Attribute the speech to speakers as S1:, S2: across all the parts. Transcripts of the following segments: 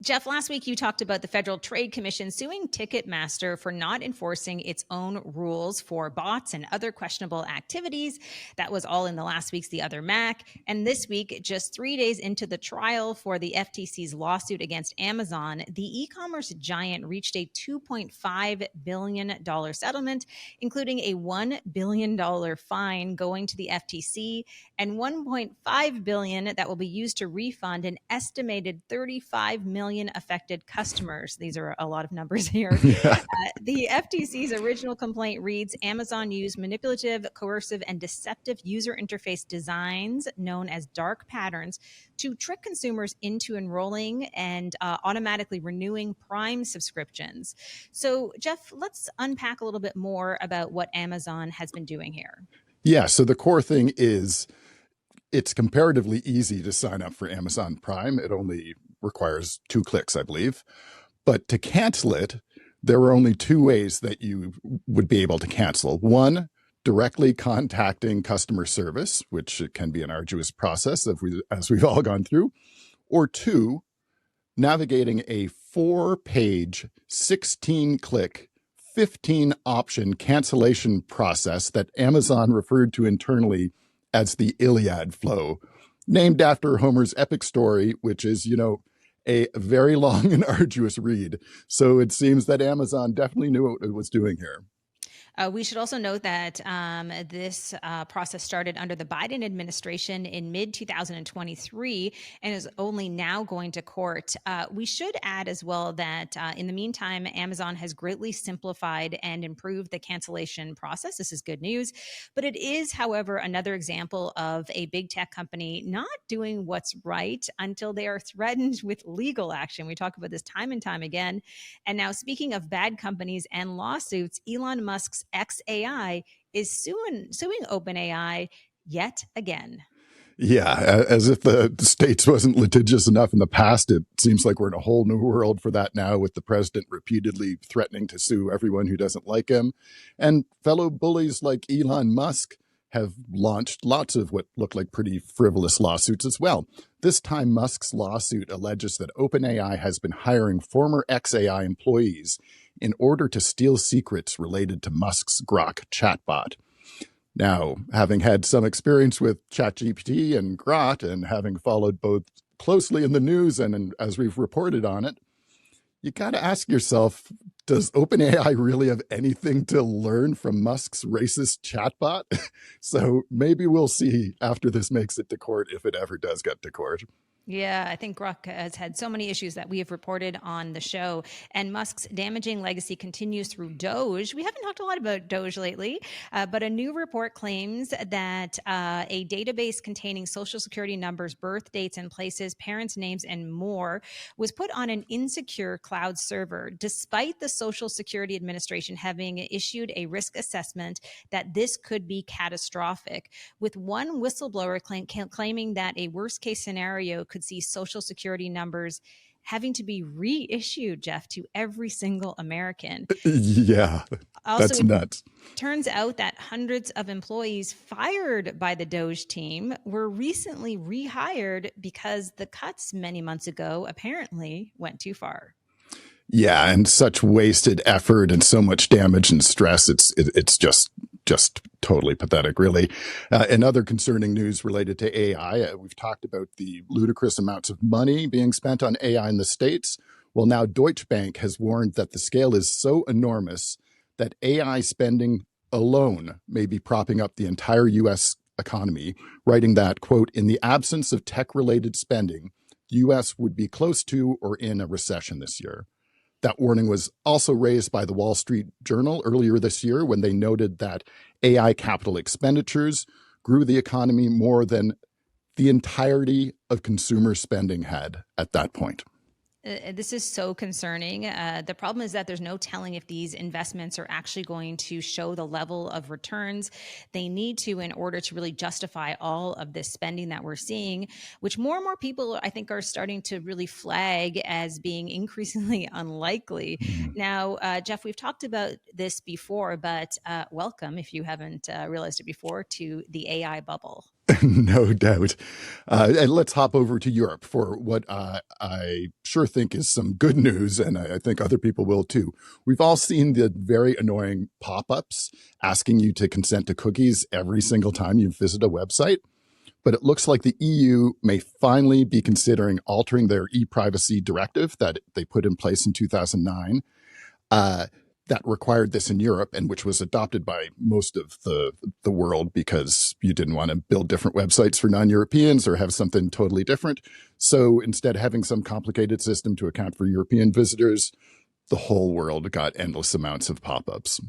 S1: Jeff, last week you talked about the Federal Trade Commission suing Ticketmaster for not enforcing its own rules for bots and other questionable activities. That was all in the last week's The Other Mac. And this week, just 3 days into the trial for the FTC's lawsuit against Amazon, the e-commerce giant reached a $2.5 billion settlement, including a $1 billion fine going to the FTC and $1.5 billion that will be used to refund an estimated 35 million affected customers. These are a lot of numbers here.
S2: Yeah.
S1: The FTC's original complaint reads, Amazon used manipulative, coercive, and deceptive user interface designs known as dark patterns to trick consumers into enrolling and automatically renewing Prime subscriptions. So, Jeff, let's unpack a little bit more about what Amazon has been doing here.
S2: Yeah. So the core thing is it's comparatively easy to sign up for Amazon Prime. It only requires 2 clicks, I believe. But to cancel it, there are only 2 ways that you would be able to cancel. One, directly contacting customer service, which can be an arduous process as we've all gone through. Or 2, navigating a 4-page, 16-click, 15-option cancellation process that Amazon referred to internally as the Iliad flow, named after Homer's epic story, which is, a very long and arduous read. So it seems that Amazon definitely knew what it was doing here.
S1: We should also note that this process started under the Biden administration in mid-2023 and is only now going to court. We should add as well that in the meantime, Amazon has greatly simplified and improved the cancellation process. This is good news. But it is, however, another example of a big tech company not doing what's right until they are threatened with legal action. We talk about this time and time again. And now, speaking of bad companies and lawsuits, Elon Musk's XAI is suing OpenAI yet again.
S2: Yeah, as if the states wasn't litigious enough in the past, it seems like we're in a whole new world for that now, with the president repeatedly threatening to sue everyone who doesn't like him. And fellow bullies like Elon Musk have launched lots of what look like pretty frivolous lawsuits as well. This time, Musk's lawsuit alleges that OpenAI has been hiring former XAI employees in order to steal secrets related to Musk's Grok chatbot. Now, having had some experience with ChatGPT and Grok and having followed both closely in the news and as we've reported on it, you got to ask yourself, does OpenAI really have anything to learn from Musk's racist chatbot? So maybe we'll see after this makes it to court, if it ever does get to court.
S1: Yeah, I think Grok has had so many issues that we have reported on the show, and Musk's damaging legacy continues through DOGE. We haven't talked a lot about DOGE lately, but a new report claims that a database containing social security numbers, birth dates and places, parents' names, and more was put on an insecure cloud server, despite the Social Security Administration having issued a risk assessment that this could be catastrophic, with one whistleblower claiming that a worst-case scenario could see social security numbers having to be reissued, Jeff, to every single American.
S2: Yeah,
S1: also,
S2: that's nuts.
S1: Turns out that hundreds of employees fired by the DOGE team were recently rehired because the cuts many months ago apparently went too far.
S2: Yeah, and such wasted effort and so much damage and stress. It's just totally pathetic, really. And other concerning news related to AI, we've talked about the ludicrous amounts of money being spent on AI in the States. Well, now Deutsche Bank has warned that the scale is so enormous that AI spending alone may be propping up the entire U.S. economy, writing that, quote, in the absence of tech-related spending, the U.S. would be close to or in a recession this year. That warning was also raised by the Wall Street Journal earlier this year when they noted that AI capital expenditures grew the economy more than the entirety of consumer spending had at that point.
S1: This is so concerning. The problem is that there's no telling if these investments are actually going to show the level of returns they need to in order to really justify all of this spending that we're seeing, which more and more people, I think, are starting to really flag as being increasingly unlikely. Now, Jeff, we've talked about this before, but welcome, if you haven't realized it before, to the AI bubble.
S2: No doubt. And let's hop over to Europe for what I sure think is some good news, and I think other people will too. We've all seen the very annoying pop-ups asking you to consent to cookies every single time you visit a website. But it looks like the EU may finally be considering altering their e-privacy directive that they put in place in 2009. That required this in Europe, and which was adopted by most of the world because you didn't want to build different websites for non-Europeans or have something totally different. So instead of having some complicated system to account for European visitors, the whole world got endless amounts of pop-ups.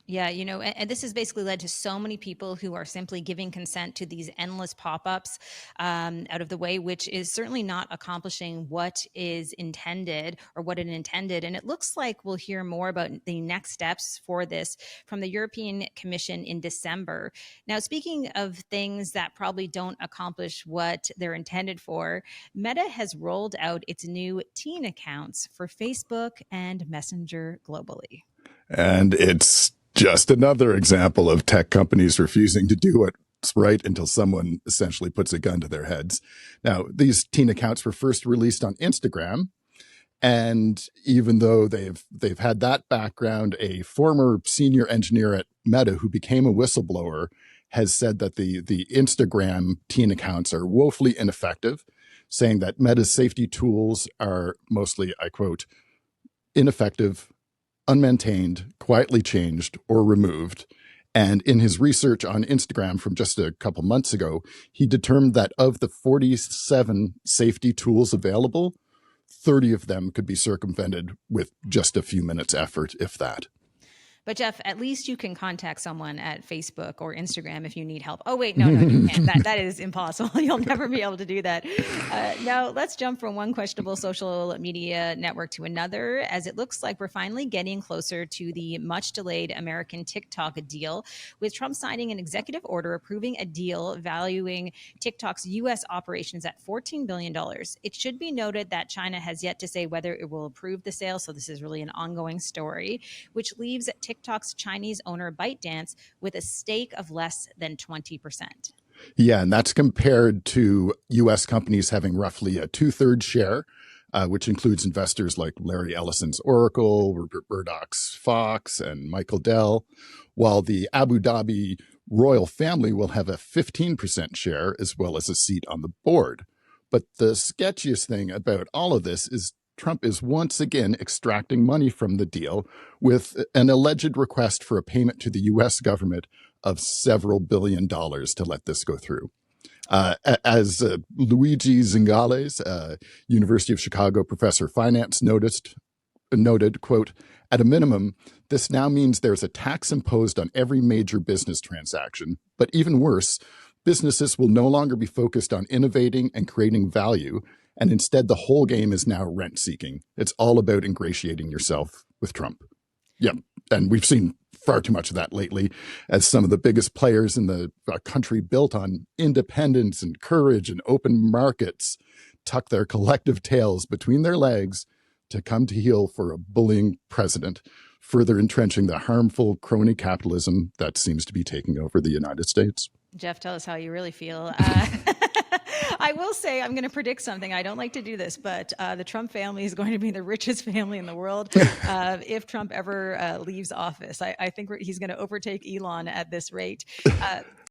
S1: Yeah, and this has basically led to so many people who are simply giving consent to these endless pop-ups out of the way, which is certainly not accomplishing what is intended or what it intended. And it looks like we'll hear more about the next steps for this from the European Commission in December. Now, speaking of things that probably don't accomplish what they're intended for, Meta has rolled out its new teen accounts for Facebook and Messenger globally.
S2: And it's just another example of tech companies refusing to do what's right until someone essentially puts a gun to their heads. Now, these teen accounts were first released on Instagram. And even though they've had that background, a former senior engineer at Meta who became a whistleblower has said that the Instagram teen accounts are woefully ineffective, saying that Meta's safety tools are mostly, I quote, ineffective, unmaintained, quietly changed, or removed. And in his research on Instagram from just a couple months ago, he determined that of the 47 safety tools available, 30 of them could be circumvented with just a few minutes effort, if that.
S1: But Jeff, at least you can contact someone at Facebook or Instagram if you need help. Oh, wait, no, you can't. That is impossible. You'll never be able to do that. Now, let's jump from one questionable social media network to another, as it looks like we're finally getting closer to the much delayed American TikTok deal, with Trump signing an executive order approving a deal valuing TikTok's U.S. operations at $14 billion. It should be noted that China has yet to say whether it will approve the sale, so this is really an ongoing story, which leaves TikTok's Chinese owner ByteDance with a stake of less than 20%.
S2: Yeah, and that's compared to U.S. companies having roughly a 2/3 share, which includes investors like Larry Ellison's Oracle, Rupert Murdoch's Fox, and Michael Dell, while the Abu Dhabi royal family will have a 15% share as well as a seat on the board. But the sketchiest thing about all of this is Trump is once again extracting money from the deal with an alleged request for a payment to the U.S. government of several $billion to let this go through. As Luigi Zingales, University of Chicago professor of finance, noted, quote, at a minimum, this now means there's a tax imposed on every major business transaction. But even worse, businesses will no longer be focused on innovating and creating value. And instead, the whole game is now rent seeking. It's all about ingratiating yourself with Trump. Yeah. And we've seen far too much of that lately, as some of the biggest players in the country built on independence and courage and open markets tuck their collective tails between their legs to come to heel for a bullying president, further entrenching the harmful crony capitalism that seems to be taking over the United States.
S1: Jeff, tell us how you really feel. I will say, I'm going to predict something. I don't like to do this, but the Trump family is going to be the richest family in the world if Trump ever leaves office. I think he's going to overtake Elon at this rate.